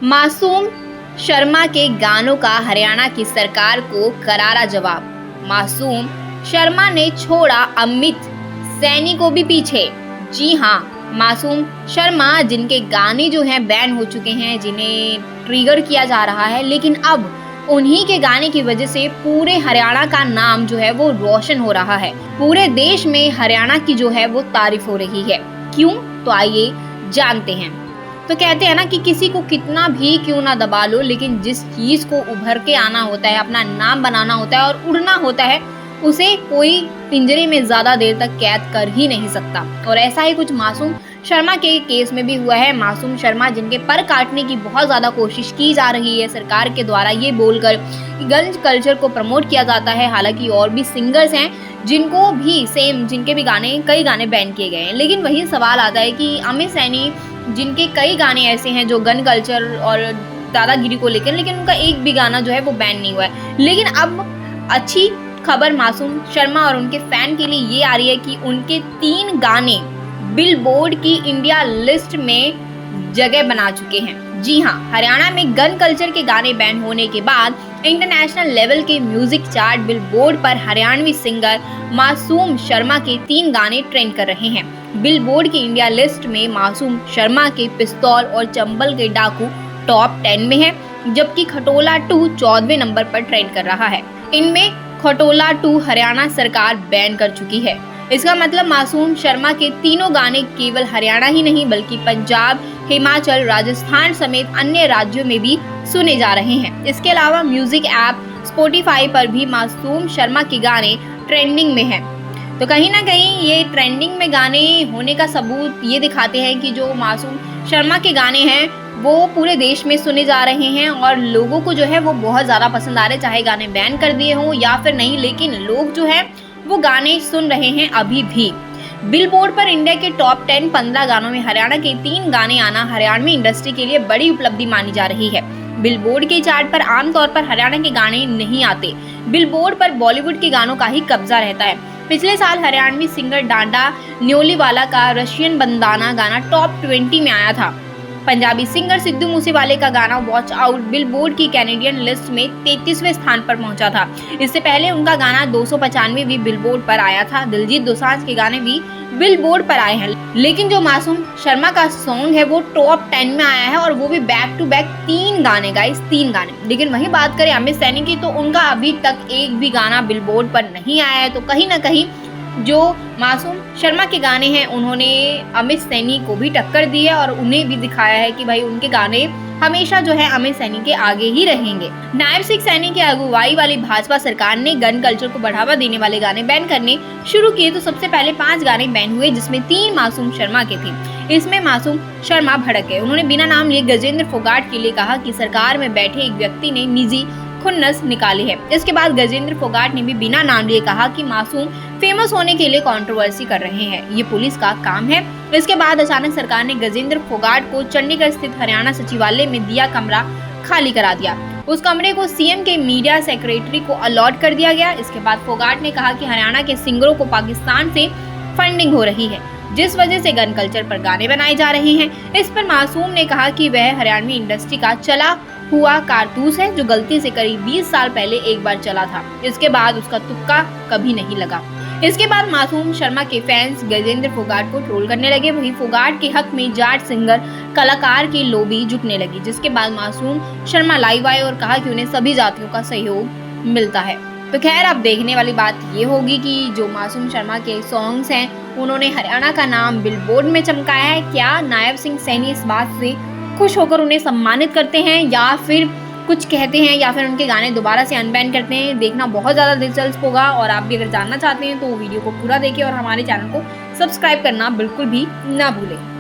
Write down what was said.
मासूम शर्मा के गानों का हरियाणा की सरकार को करारा जवाब। मासूम शर्मा ने छोड़ा अमित सैनी को भी पीछे। जी हाँ, मासूम शर्मा जिनके गाने जो हैं बैन हो चुके हैं, जिन्हें ट्रिगर किया जा रहा है, लेकिन अब उन्हीं के गाने की वजह से पूरे हरियाणा का नाम जो है वो रोशन हो रहा है। पूरे देश में हरियाणा की जो है वो तारीफ हो रही है। क्यों? तो आइए जानते हैं। तो कहते हैं ना कि किसी को कितना भी क्यों ना दबा लो, लेकिन जिस चीज को उभर के आना होता है, अपना नाम बनाना होता है और उड़ना होता है, उसे कोई पिंजरे में ज्यादा देर तक कैद कर ही नहीं सकता। और ऐसा ही कुछ मासूम शर्मा के केस में भी हुआ है। मासूम शर्मा जिनके पर काटने की बहुत ज्यादा कोशिश की जा रही है सरकार के द्वारा, ये बोलकर कि गंज कल्चर को प्रमोट किया जाता है। हालांकि और भी सिंगर्स हैं जिनको भी सेम, जिनके भी कई गाने बैन किए गए हैं। लेकिन वही सवाल आता है कि अमित सैनी जिनके कई गाने ऐसे हैं जो गन कल्चर और दादागिरी को लेकर, लेकिन उनका एक भी गाना जो है वो बैन नहीं हुआ है। लेकिन अब अच्छी खबर मासूम शर्मा और उनके फैन के लिए ये आ रही है कि उनके 3 गाने बिलबोर्ड की इंडिया लिस्ट में जगह बना चुके हैं। जी हाँ, हरियाणा में गन कल्चर के गाने बैन होने के बाद इंटरनेशनल लेवल के म्यूजिक चार्ट बिलबोर्ड पर हरियाणवी सिंगर मासूम शर्मा के 3 गाने ट्रेंड कर रहे हैं। बिलबोर्ड की इंडिया लिस्ट में मासूम शर्मा के पिस्तौल और चंबल के डाकू टॉप 10 में है, जबकि खटोला 2 14वें नंबर पर ट्रेंड कर रहा है। इनमें खटोला 2 हरियाणा सरकार बैन कर चुकी है। इसका मतलब मासूम शर्मा के तीनों गाने केवल हरियाणा ही नहीं बल्कि पंजाब, हिमाचल, राजस्थान समेत अन्य राज्यों में भी सुने जा रहे हैं। इसके अलावा म्यूजिक ऐप स्पॉटिफाई पर भी मासूम शर्मा के गाने ट्रेंडिंग में हैं। तो कहीं ना कहीं ये ट्रेंडिंग में गाने होने का सबूत ये दिखाते हैं कि जो मासूम शर्मा के गाने हैं वो पूरे देश में सुने जा रहे हैं और लोगों को जो है वो बहुत ज़्यादा पसंद आ रहे हैं, चाहे गाने बैन कर दिए हों या फिर नहीं, लेकिन लोग जो है वो गाने सुन रहे हैं अभी भी। बिलबोर्ड पर इंडिया के टॉप 10 15 गानों में हरियाणा के 3 गाने आना हरियाणवी इंडस्ट्री के लिए बड़ी उपलब्धि मानी जा रही है। बिलबोर्ड के चार्ट पर आमतौर पर हरियाणा के गाने नहीं आते। बिलबोर्ड पर बॉलीवुड के गानों का ही कब्जा रहता है। पिछले साल हरियाणवी सिंगर डांडा न्योलीवाला का रशियन बंदाना गाना टॉप 20 में आया था। पंजाबी सिंगर सिद्धू मूसेवाले का गाना वॉच आउट बिलबोर्ड की कैनेडियन लिस्ट में 33वें स्थान पर पहुंचा था। इससे पहले उनका गाना 295वीं बिलबोर्ड पर आया था। दिलजीत दोसांझ के गाने भी बिलबोर्ड पर आए हैं, लेकिन जो मासूम शर्मा का सॉन्ग है वो टॉप 10 में आया है और वो भी बैक टू बैक 3 गाने गाइस, 3 गाने। लेकिन वही बात करें अमित सैनी की, तो उनका अभी तक एक भी गाना बिलबोर्ड पर नहीं आया है। तो कहीं ना कहीं जो मासूम शर्मा के गाने हैं उन्होंने अमित सैनी को भी टक्कर दी है और उन्हें भी दिखाया है कि भाई उनके गाने हमेशा जो है अमित सैनी के आगे ही रहेंगे। नायब सिंह सैनी की अगुवाई वाली भाजपा सरकार ने गन कल्चर को बढ़ावा देने वाले गाने बैन करने शुरू किए। तो सबसे पहले 5 गाने बैन हुए, जिसमें 3 मासूम शर्मा के थे। इसमें मासूम शर्मा भड़क गए। उन्होंने बिना नाम लिए गजेंद्र फोगाट के लिए कहा कि सरकार में बैठे एक व्यक्ति ने निजी खुन्नस निकाली है। इसके बाद गजेंद्र फोगाट ने भी बिना नाम लिए कहा कि मासूम फेमस होने के लिए कंट्रोवर्सी कर रहे हैं, ये पुलिस का काम है। इसके बाद अचानक सरकार ने गजेंद्र फोगाट को चंडीगढ़ स्थित हरियाणा सचिवालय में दिया कमरा खाली करा दिया। उस कमरे को सीएम के मीडिया सेक्रेटरी को अलॉट कर दिया गया। इसके बाद फोगाट ने कहा कि हरियाणा के सिंगरों को पाकिस्तान से फंडिंग हो रही है, जिस वजह से गन कल्चर पर गाने बनाए जा रहे हैं। इस पर मासूम ने कहा कि वह हरियाणवी इंडस्ट्री का चला हुआ कारतूस है जो गलती से करीब 20 साल पहले एक बार चला था। इसके बाद उसका तुक्का कभी नहीं लगा। इसके बाद मासूम शर्मा के फैंस गजेंद्र फोगाट को ट्रोल करने लगे। वहीं फोगाट के हक में जाट सिंगर कलाकार की लॉबी जुटने लगी, जिसके बाद मासूम शर्मा लाइव आए और कहा कि उन्हें सभी जातियों का सहयोग मिलता है। तो खैर अब देखने वाली बात ये होगी कि जो मासूम शर्मा के सॉन्ग्स हैं उन्होंने हरियाणा का नाम बिलबोर्ड में चमकाया है। क्या नायब सिंह सैनी इस बात से खुश होकर उन्हें सम्मानित करते हैं या फिर कुछ कहते हैं या फिर उनके गाने दोबारा से अनबैन करते हैं, देखना बहुत ज़्यादा दिलचस्प होगा। और आप भी अगर जानना चाहते हैं तो वीडियो को पूरा देखें और हमारे चैनल को सब्सक्राइब करना बिल्कुल भी ना भूलें।